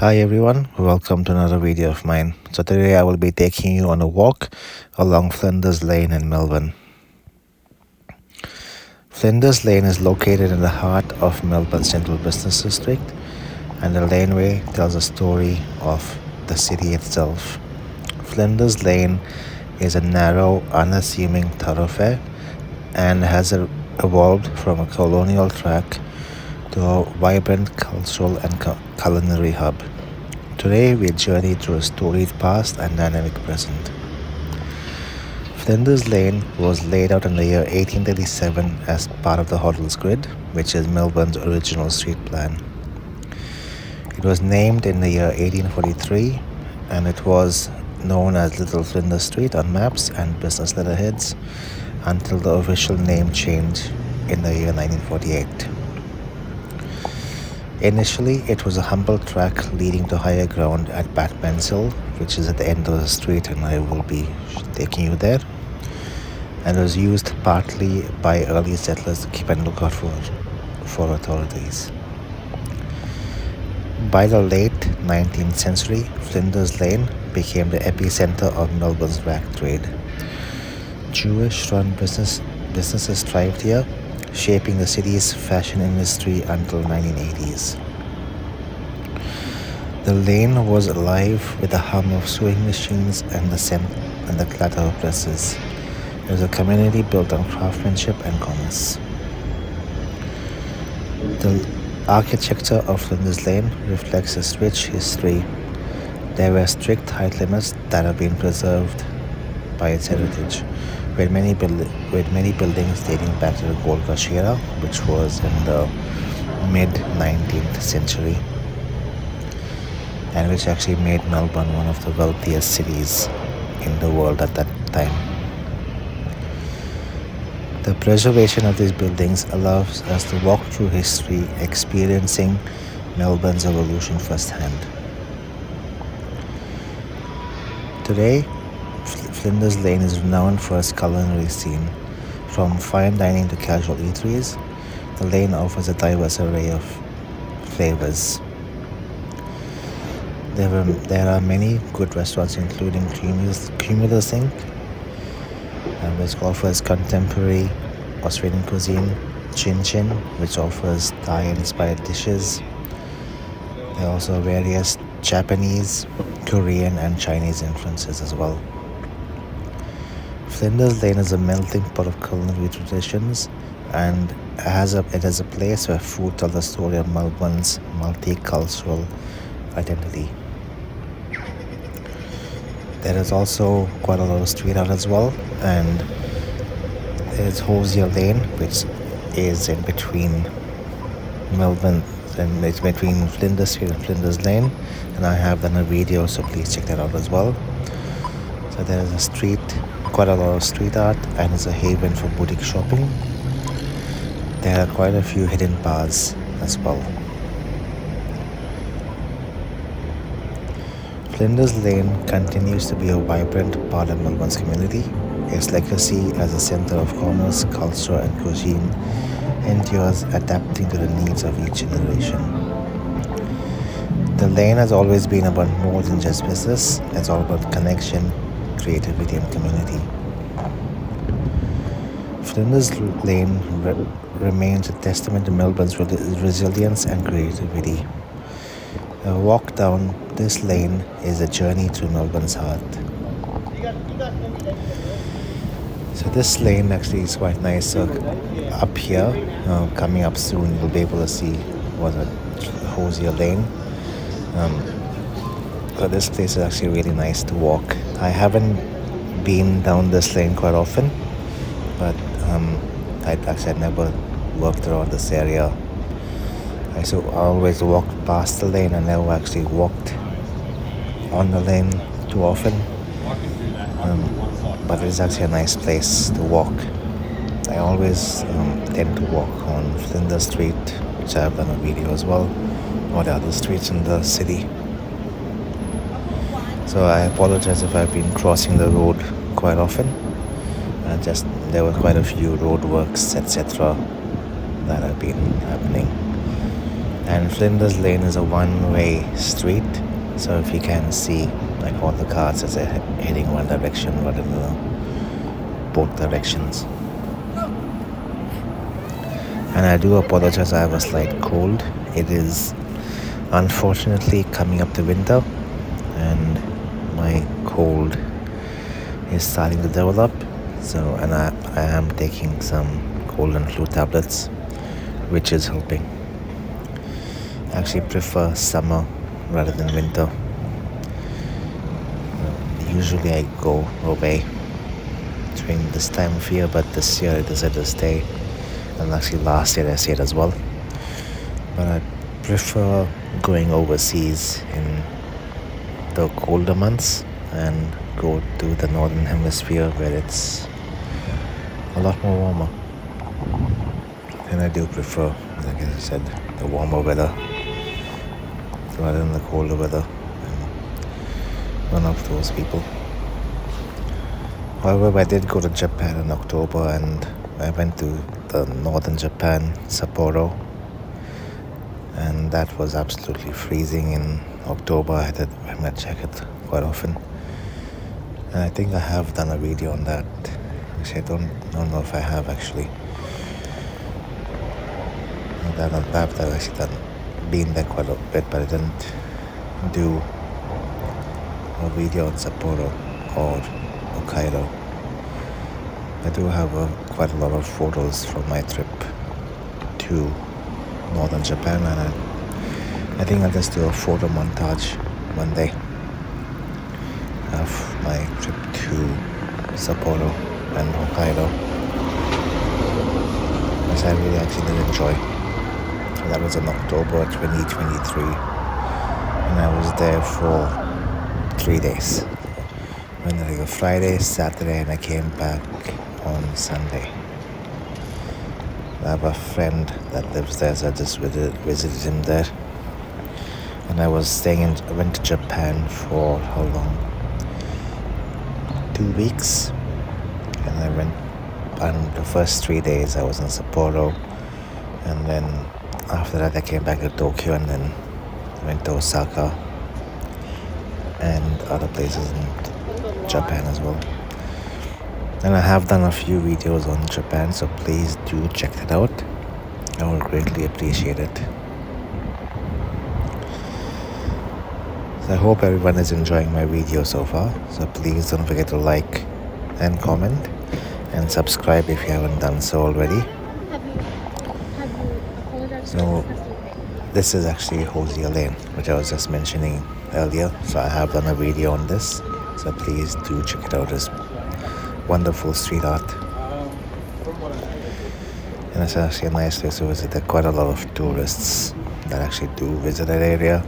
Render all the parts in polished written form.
Hi everyone, welcome to another video of mine. So today I will be taking you on a walk along Flinders Lane in Melbourne. Flinders Lane is located in the heart of Melbourne's central business district, and the laneway tells a story of the city itself. Flinders Lane is a narrow, unassuming thoroughfare and has evolved from a colonial track to a vibrant cultural and culinary hub. Today we journey through a storied past and dynamic present. Flinders Lane was laid out in the year 1837 as part of the Hoddles Grid, which is Melbourne's original street plan. It was named in the year 1843 and it was known as Little Flinders Street on maps and business letterheads until the official name change in the year 1948. Initially, it was a humble track leading to higher ground at Batman's Hill, which is at the end of the street, and I will be taking you there. And it was used partly by early settlers to keep an lookout for authorities. By the late 19th century, Flinders Lane became the epicenter of Melbourne's rag trade. Jewish-run businesses thrived here, shaping the city's fashion industry until 1980s. The lane was alive with the hum of sewing machines and the scent and the clatter of presses. It was a community built on craftsmanship and commerce. The architecture of Flinders Lane reflects its rich history. There were strict height limits that have been preserved by its heritage, with many buildings dating back to the Gold Rush era, which was in the mid-19th century, and which actually made Melbourne one of the wealthiest cities in the world at that time. The preservation of these buildings allows us to walk through history, experiencing Melbourne's evolution firsthand. Today, Flinders Lane is renowned for its culinary scene. From fine dining to casual eateries, the lane offers a diverse array of flavors. There are many good restaurants, including Cumulus Inc., which offers contemporary Australian cuisine, Chin Chin, which offers Thai-inspired dishes. There are also various Japanese, Korean, and Chinese influences as well. Flinders Lane is a melting pot of culinary traditions, and it is a place where food tells the story of Melbourne's multicultural identity. There is also quite a lot of street art as well, and there's Hosier Lane, which is in between Melbourne, and it's between Flinders Street and Flinders Lane, and I have done a video, so please check that out as well. So there is quite a lot of street art, and it's a haven for boutique shopping. There are quite a few hidden bars as well. Flinders Lane continues to be a vibrant part of Melbourne's community. Its legacy as a centre of commerce, culture and cuisine endures, adapting to the needs of each generation. The lane has always been about more than just business. It's all about connection, creativity and community. Flinders Lane remains a testament to Melbourne's resilience and creativity. A walk down this lane is a journey through Melbourne's heart. So this lane actually is quite nice. So up here, coming up soon, you'll be able to see what's a Hosier Lane. So this place is actually really nice to walk. I haven't been down this lane quite often, but I never worked around this area. I always walked past the lane and never actually walked on the lane too often. But it's actually a nice place to walk. I always tend to walk on Flinders Street, which I have done a video as well, or the other streets in the city. So I apologize if I've been crossing the road quite often. There were quite a few road works, etc. that have been happening. And Flinders Lane is a one-way street, so if you can see like all the cars as they're heading one direction rather than both directions. And I do apologize, I have a slight cold. It is unfortunately coming up the winter and my cold is starting to develop. So, and I am taking some cold and flu tablets, which is helping. I actually prefer summer rather than winter. Usually I go away during this time of year, but this year I decided to stay. And actually last year I stayed as well. But I prefer going overseas in the colder months and go to the northern hemisphere where it's a lot more warmer. And I do prefer, like I said, the warmer weather rather than the colder weather. I'm one of those people. However, I did go to Japan in October and I went to the northern Japan, Sapporo, and that was absolutely freezing in October. I had to wear my jacket quite often. And I think I have done a video on that, which I don't know if I have actually. I've actually been there quite a bit, but I didn't do a video on Sapporo or Hokkaido. I do have quite a lot of photos from my trip to northern Japan, and I think I'll just do a photo montage one day of my trip to Sapporo and Hokkaido, which I really actually did enjoy. That was in October 2023, and I was there for 3 days. Went there like a Friday, Saturday, and I came back on Sunday. I have a friend that lives there, so I just visited him there. And I went to Japan for how long? 2 weeks. And I went on the first 3 days I was in Sapporo, and then after that I came back to Tokyo and then went to Osaka and other places in Japan as well. And I have done a few videos on Japan, so please do check that out. I would greatly appreciate it. So I hope everyone is enjoying my video so far. So please don't forget to like and comment and subscribe if you haven't done so already. So this is actually Hosier Lane, which I was just mentioning earlier. So I have done a video on this. So please do check it out. It's wonderful street art. And it's actually a nice place to visit. There are quite a lot of tourists that actually do visit that area.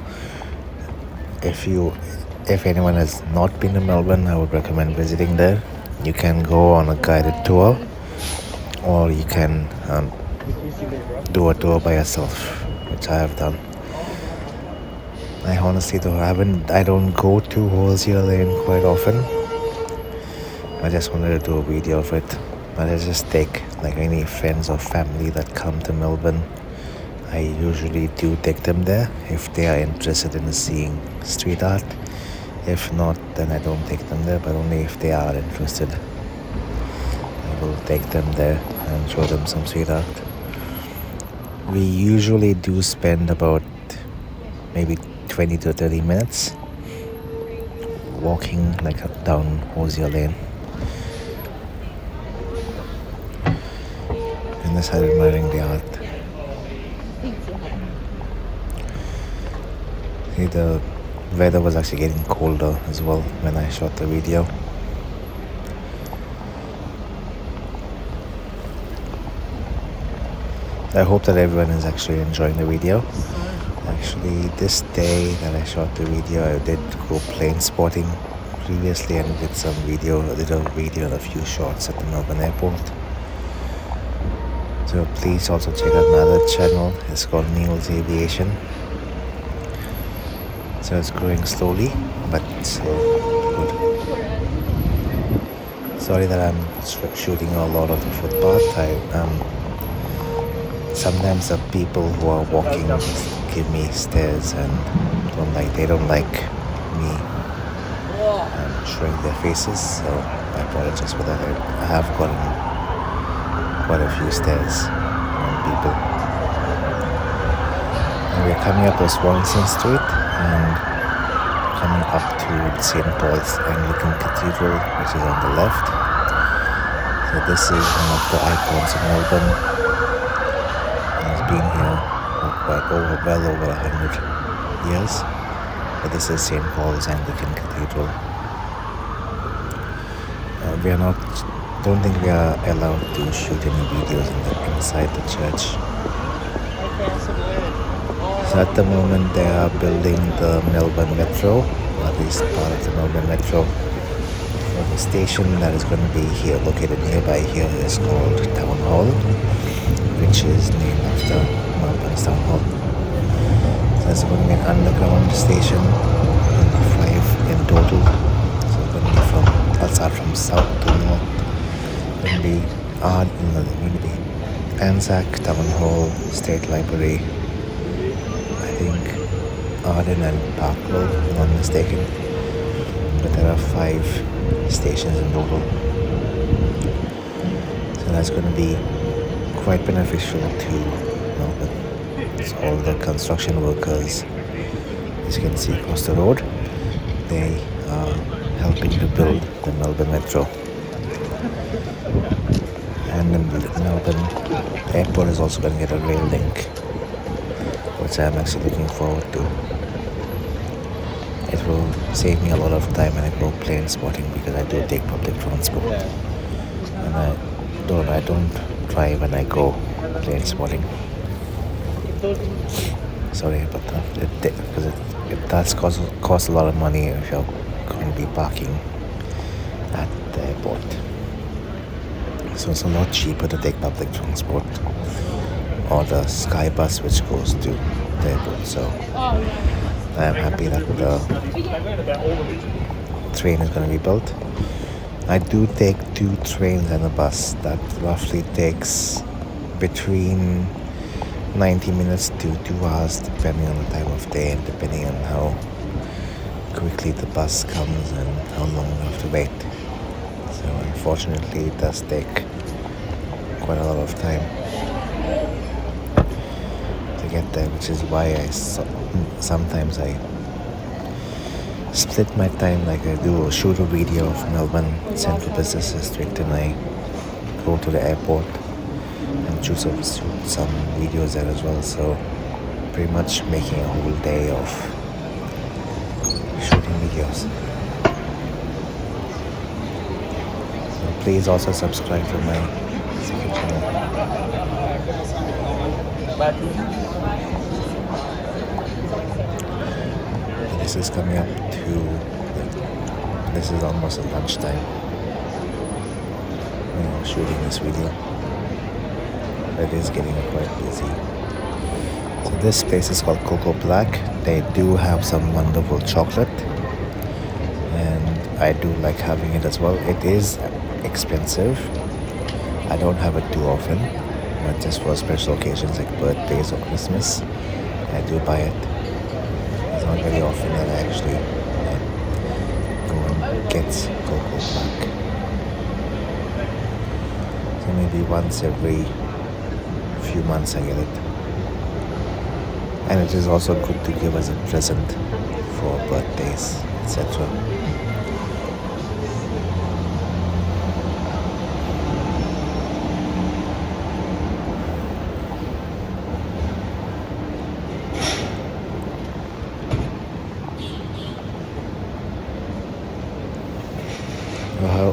If anyone has not been to Melbourne, I would recommend visiting there. You can go on a guided tour, or you can do a tour by yourself, which I have done. I honestly I don't go to Hosier Lane quite often. I just wanted to do a video of it. But I just take like any friends or family that come to Melbourne. I usually do take them there if they are interested in seeing street art. If not, then I don't take them there, but only if they are interested. I will take them there and show them some street art. We usually do spend about maybe 20 to 30 minutes walking like down Hosier Lane. And that's how I'm admiring the art. See, the weather was actually getting colder as well when I shot the video. I hope that everyone is actually enjoying the video. Actually, this day that I shot the video, I did go plane spotting previously and did a video and a few shots at the Melbourne airport. So please also check out my other channel. It's called Neil's Aviation. So it's growing slowly, but still good. Sorry that I'm shooting a lot of the footpath. Sometimes the people who are walking give me stares and they don't like me showing their faces. So I apologize for that. I have gotten quite a few stares from people. And we're coming up to Swanson Street and coming up to St. Paul's Anglican Cathedral, which is on the left. So this is one of the icons of Melbourne. It's been here for well over 100 years. But this is St. Paul's Anglican Cathedral. Don't think we are allowed to shoot any videos inside the church. So at the moment they are building the Melbourne Metro, or at least part of the Melbourne Metro. So the station that is going to be here, located nearby here, is called Town Hall, which is named after Melbourne's Town Hall. So there's going to be an underground station, 5 in total. So it's going to be I'll start from south to north. It's going to be Anzac, Town Hall, State Library, I think Arden and Parkville, if I'm not mistaken. But there are 5 stations in total. So that's going to be quite beneficial to Melbourne. It's all the construction workers, as you can see across the road, they are helping to build the Melbourne Metro. And in Melbourne, the airport is also going to get a rail link, which I'm actually looking forward to. It will save me a lot of time when I go plane spotting, because I do take public transport. And I don't drive when I go plane spotting. Sorry about that. Because it does cost a lot of money if you're going to be parking at the airport. So it's a lot cheaper to take public transport or the Sky Bus, which goes to the airport. So I'm happy that the train is going to be built. I do take 2 trains and a bus. That roughly takes between 90 minutes to 2 hours, depending on the time of day and depending on how quickly the bus comes and how long we have to wait. So unfortunately it does take quite a lot of time to get there, which is why sometimes I split my time. Like I do shoot a video of Melbourne Central Business District and I go to the airport and shoot some videos there as well. So pretty much making a whole day of shooting videos. So please also subscribe to my second channel. And this is coming up to, this is almost at lunchtime, shooting this video. It is getting quite busy. So this place is called Cocoa Black. They do have some wonderful chocolate and I do like having it as well. It is expensive. I don't have it too often, but just for special occasions like birthdays or Christmas, I do buy it. It's not very often that I actually go and get Cocoa Black. So maybe once every few months I get it. And it is also good to give as a present for birthdays, etc.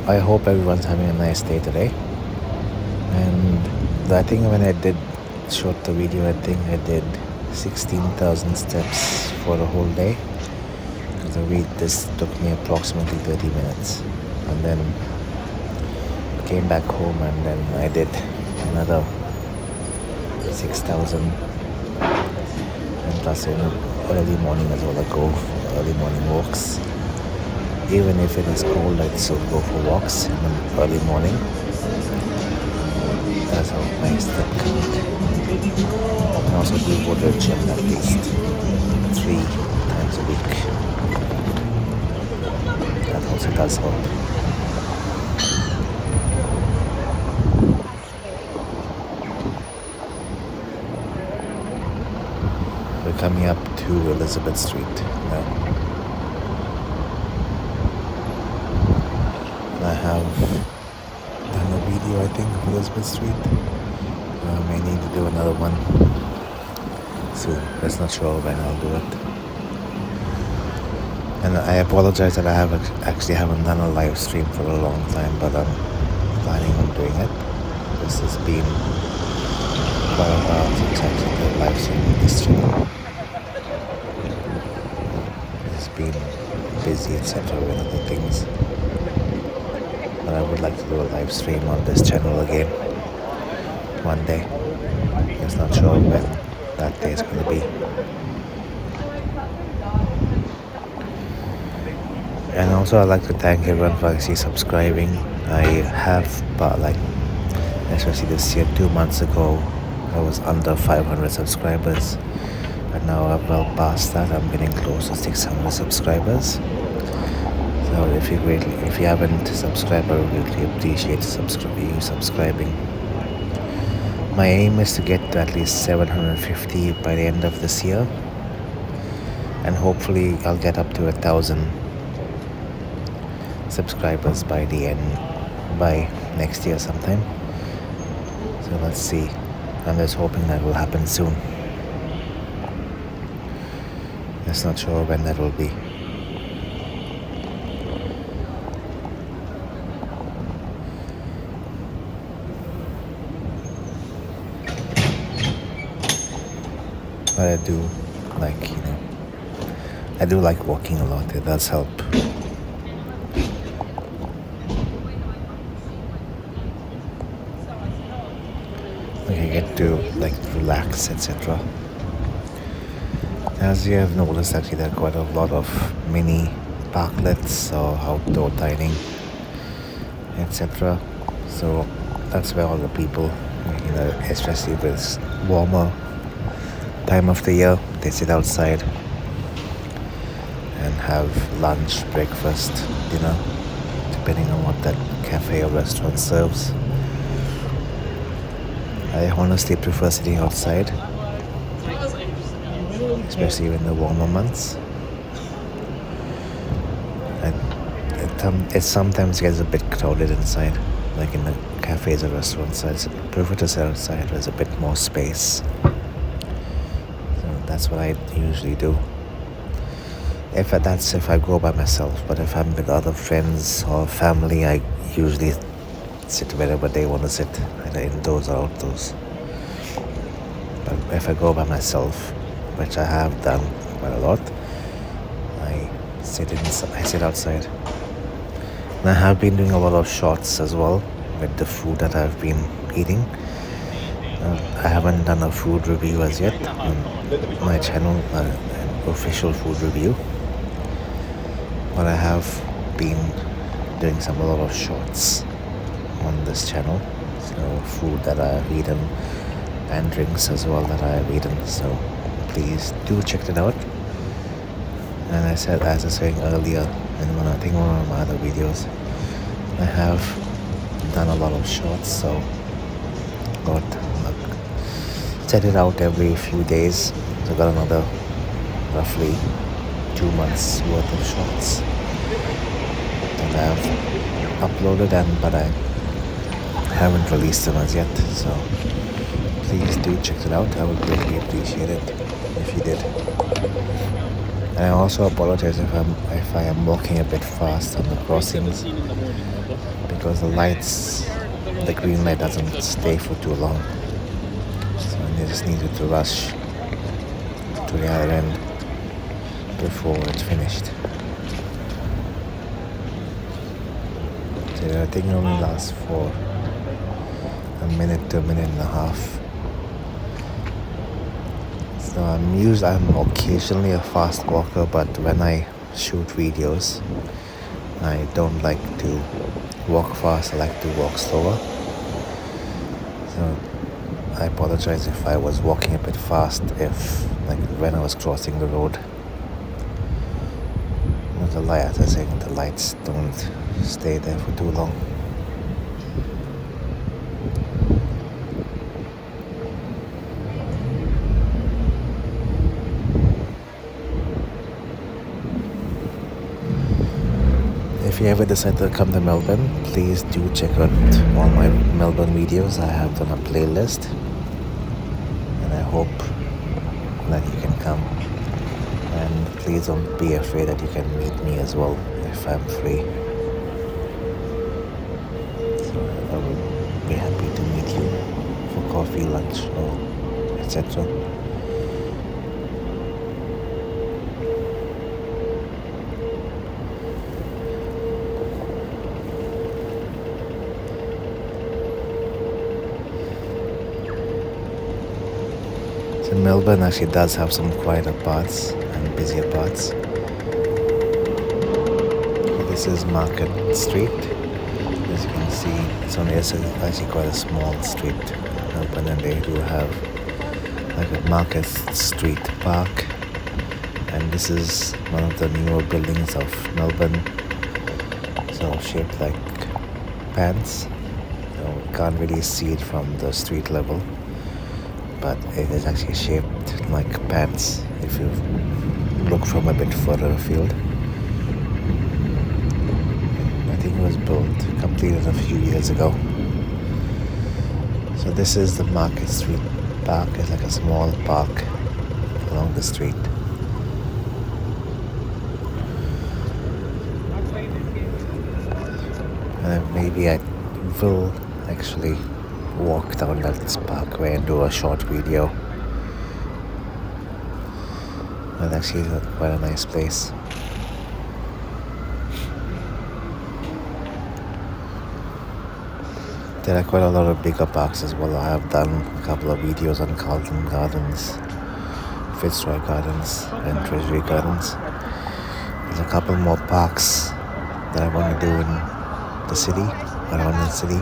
I hope everyone's having a nice day today. And I think when I did shot the video, I think I did 16,000 steps for the whole day. This took me approximately 30 minutes. And then came back home and then I did another 6,000. And plus early morning as well, I go for early morning walks. Even if it is cold, I'd still go for walks in the early morning. That's how my step count. And also do go to the gym at least 3 times a week. That also does help. We're coming up to Elizabeth Street now. I have done a video, I think, of Elizabeth Street. I may need to do another one soon. Just not sure when I'll do it. And I apologize that I actually haven't done a live stream for a long time, but I'm planning on doing it. This has been quite a while since I did a live stream on this channel. It's been busy, etc. with other things. But I would like to do a live stream on this channel again one day. Just not sure when that day is going to be. And also I'd like to thank everyone for actually subscribing. I have, but like, especially this year, 2 months ago, I was under 500 subscribers. And now I'm well past that. I'm getting close to 600 subscribers. So if you haven't subscribed, I would really appreciate you subscribing. My aim is to get to at least 750 by the end of this year. And hopefully I'll get up to 1,000 subscribers by next year sometime. So let's see. I'm just hoping that will happen soon. Just not sure when that will be. But I do like walking a lot. It does help. I get to relax, etc. As you have noticed, actually there are quite a lot of mini parklets or outdoor dining, etc. So that's where all the people, especially if it's warmer time of the year, they sit outside and have lunch, breakfast, dinner, depending on what that cafe or restaurant serves. I honestly prefer sitting outside, especially in the warmer months. It sometimes gets a bit crowded inside, like in the cafes or restaurants. I prefer to sit outside. There's a bit more space. So that's what I usually do. If I go by myself, but if I'm with other friends or family, I usually sit wherever they want to sit, either indoors or outdoors. But if I go by myself, which I have done quite a lot, I sit outside. And I have been doing a lot of shorts as well with the food that I've been eating. I haven't done a food review as yet on my channel, an official food review. But I have been doing a lot of shorts on this channel. So food that I've eaten and drinks as well that I've eaten. So please do check it out. And as I was saying earlier in one of my other videos, I have done a lot of shorts, so set it out every few days. So got another roughly 2 months worth of shorts that I have uploaded, but I haven't released them as yet. So please do check it out. I would greatly appreciate it if you did. And I also apologize if I am walking a bit fast on the crossings, because the green light doesn't stay for too long. So I just needed to rush to the other end before it's finished. So I think it only lasts for a minute to a minute and a half. So I'm occasionally a fast walker, but when I shoot videos, I don't like to walk fast. I like to walk slower. So I apologize if I was walking a bit fast, if like when I was crossing the road. The light, I think the lights don't stay there for too long. If you ever decide to come to Melbourne, please do check out all my Melbourne videos. I have done a playlist, and I hope that you can come. And please don't be afraid that you can meet me as well if I'm free. So I will be happy to meet you for coffee, lunch, or etc. So Melbourne actually does have some quieter parts and busier parts. So this is Market Street. As you can see, it's actually quite a small street in Melbourne, and they do have like a Market Street Park. And this is one of the newer buildings of Melbourne, so shaped like pants. So you can't really see it from the street level, but it is actually shaped like pants if you look from a bit further afield. I think it was completed a few years ago. So this is the Market Street Park. It's like a small park along the street. And maybe I will actually walk down that parkway and do a short video. But actually it's quite a nice place. There are quite a lot of bigger parks as well. I have done a couple of videos on Carlton Gardens, Fitzroy Gardens and Treasury Gardens. There's a couple more parks that I want to do in the city, around the city.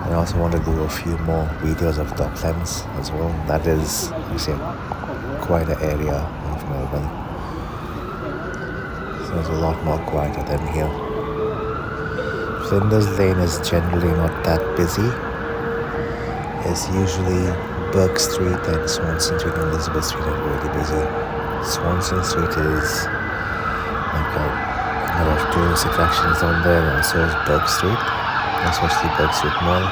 I also want to do a few more videos of Docklands as well. That is, you see, quite an area of Melbourne. So it's a lot more quieter than here. Flinders Lane is generally not that busy. It's usually Burke Street and Swanston Street and Elizabeth Street are really busy. Swanston Street is like a lot of tourist attractions down there, and also is Burke Street, especially Burke Street Mall.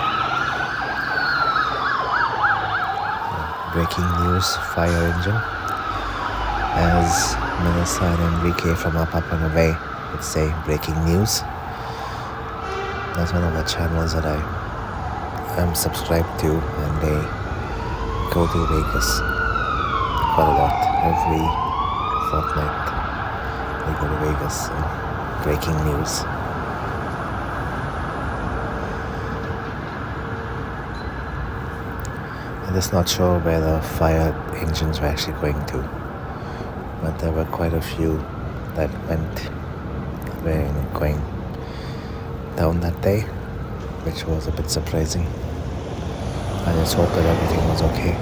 Breaking news, fire engine. As Melissa and Enrique from Up and Away would say, breaking news. That's one of the channels that I am subscribed to, and they go to Vegas quite a lot. Every fortnight they go to Vegas. So breaking news. I'm just not sure where the fire engines were actually going to, but there were quite a few that were going down that day, which was a bit surprising. I just hope that everything was okay.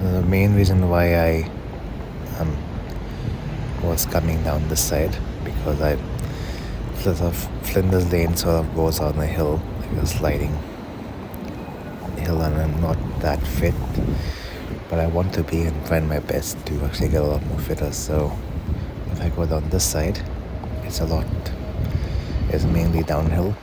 The main reason why I was coming down this side, because Flinders Lane sort of goes on a hill, like a sliding hill, and I'm not that fit, but I want to be and try my best to actually get a lot more fitter. So if I go down this side, it's mainly downhill,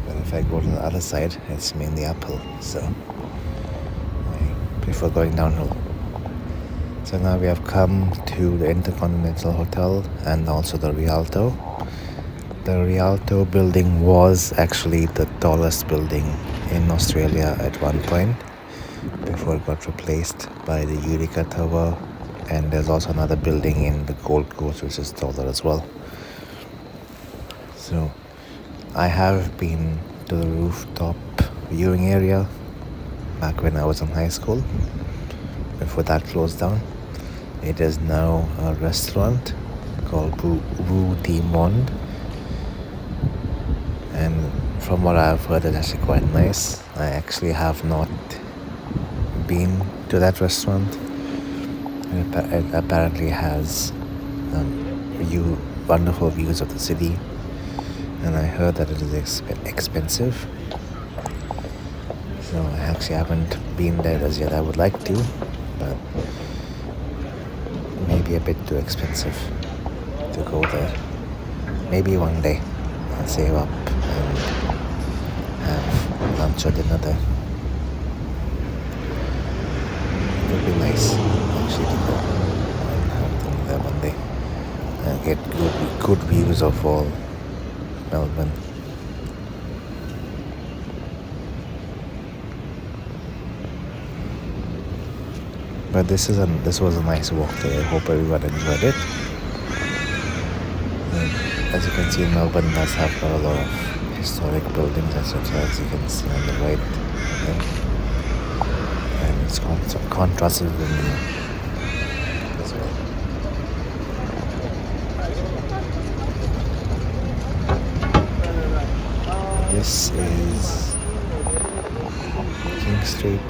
but if I go to the other side, it's mainly uphill, so I prefer going downhill. So now we have come to the Intercontinental Hotel and also the Rialto. The Rialto building was actually the tallest building in Australia at one point before it got replaced by the Eureka Tower, and there's also another building in the Gold Coast which is taller as well. So I have been to the rooftop viewing area back when I was in high school, before that closed down. It is now a restaurant called Rue du Monde, and from what I've heard, it's actually quite nice. I actually have not been to that restaurant. It apparently has wonderful views of the city, and I heard that it is expensive. So I actually haven't been there as yet. I would like to, but maybe a bit too expensive to go there. Maybe one day I'll save up and have lunch or dinner there. It would be nice actually to go and have dinner there one day and get good views of all Melbourne. But this was a nice walk today. I hope everyone enjoyed it. And as you can see, Melbourne does have got a lot of historic buildings, etc. As you can see on the right there. And it's contrasted with the as well. This is King Street.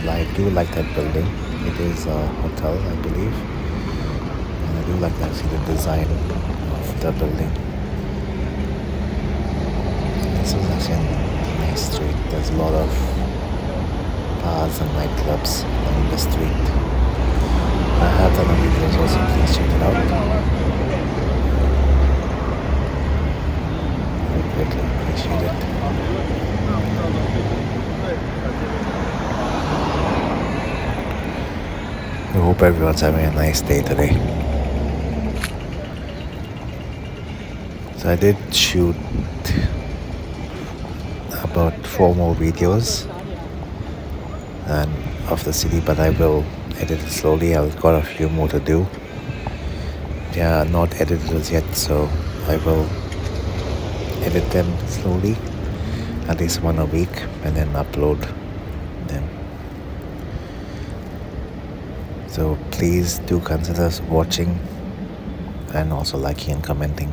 I do like that building. It is a hotel, I believe. And I do like actually the design of the building. This is actually a nice street. There's a lot of bars and nightclubs along the street. I have done a videos also, please check it out. I greatly appreciate it. I hope everyone's having a nice day today. So I did shoot about 4 more videos and of the city, but I will edit it slowly. I've got a few more to do. They are not edited as yet, so I will edit them slowly, at least one a week, and then upload them. So please do consider watching and also liking and commenting.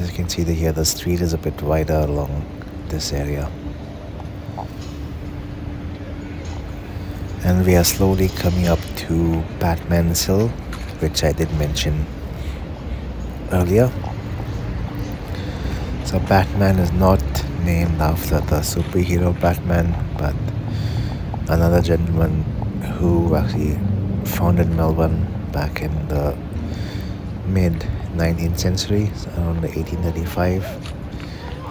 As you can see here, the street is a bit wider along this area. And we are slowly coming up to Batman's Hill, which I did mention earlier. So Batman is not named after the superhero Batman, but another gentleman who actually founded Melbourne back in the mid 19th century, around 1835.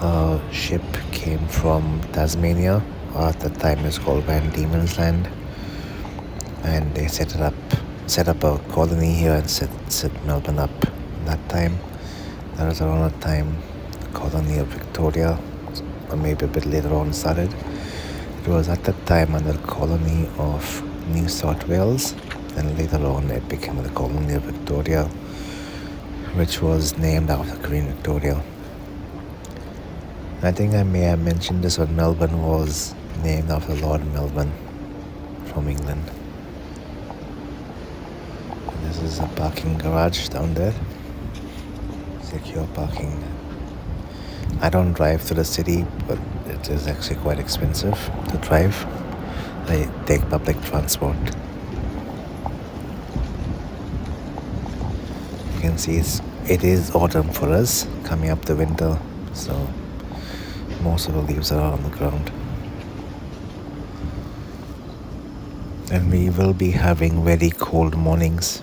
A ship came from Tasmania, or at the time it was called Van Diemen's Land, and they set up a colony here and set Melbourne up. That time, that was around the time the colony of Victoria, or maybe a bit later on, started. It was at that time under the colony of New South Wales, and later on it became the colony of Victoria, which was named after Queen Victoria. I think I may have mentioned this when Melbourne was named after Lord Melbourne from England. And this is a parking garage down there. Secure parking. I don't drive to the city, but it is actually quite expensive to drive. I take public transport. You can see it is autumn for us, coming up the winter, so most of the leaves are on the ground. And we will be having very cold mornings,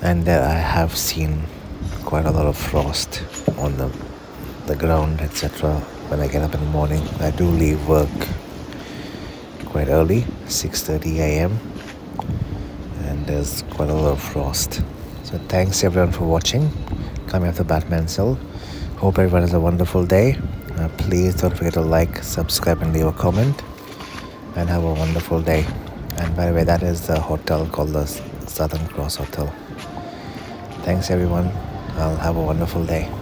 and I have seen quite a lot of frost on the ground, etc. When I get up in the morning. I do leave work quite early, 6:30 a.m. and there's quite a lot of frost. So thanks everyone for watching. Coming after Batman's Hill. Hope everyone has a wonderful day. Please don't forget to like, subscribe and leave a comment, and have a wonderful day. And by the way, that is the hotel called the Southern Cross Hotel. Thanks everyone. I'll have a wonderful day.